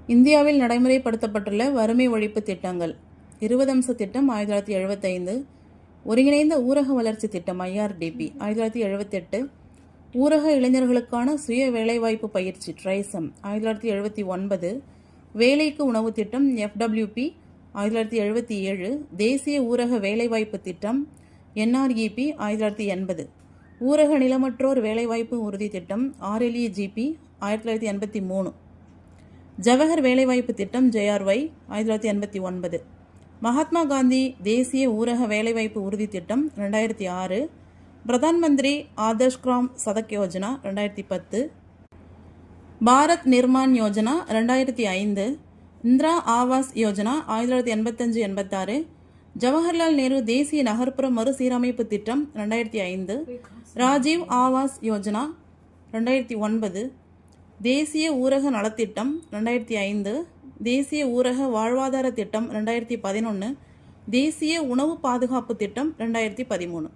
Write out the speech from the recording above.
இந்தியாவில் நடைமுறைப்படுத்தப்பட்டுள்ள வறுமை ஒழிப்பு திட்டங்கள். 20 அம்ச திட்டம் 1975, ஒருங்கிணைந்த ஊரக வளர்ச்சி திட்டம் IRDP 1978, ஊரக இளைஞர்களுக்கான சுய வேலைவாய்ப்பு பயிற்சி TRISEM 1979, வேலைக்கு உணவு திட்டம் FWP 1977, தேசிய ஊரக வேலைவாய்ப்பு திட்டம் NREP 1980, ஊரக நிலமற்றோர் வேலைவாய்ப்பு உறுதி திட்டம் RLEGP 1983, ஜவஹர் வேலைவாய்ப்பு திட்டம் JRY 1989, மகாத்மா காந்தி தேசிய ஊரக வேலைவாய்ப்பு உறுதி திட்டம் 2006, பிரதான் மந்திரி ஆதர்ஷ் கிராம் சதக் யோஜனா 2010, பாரத் நிர்மான் யோஜனா 2005, இந்திரா ஆவாஸ் யோஜனா 1985-86, ஜவஹர்லால் நேரு தேசிய நகர்ப்புற மறுசீரமைப்பு திட்டம் 2005, ராஜீவ் ஆவாஸ் யோஜனா 2009, தேசிய ஊரக நலத்திட்டம் 2005, தேசிய ஊரக வாழ்வாதார திட்டம் 2011, தேசிய உணவு பாதுகாப்பு திட்டம் 2013.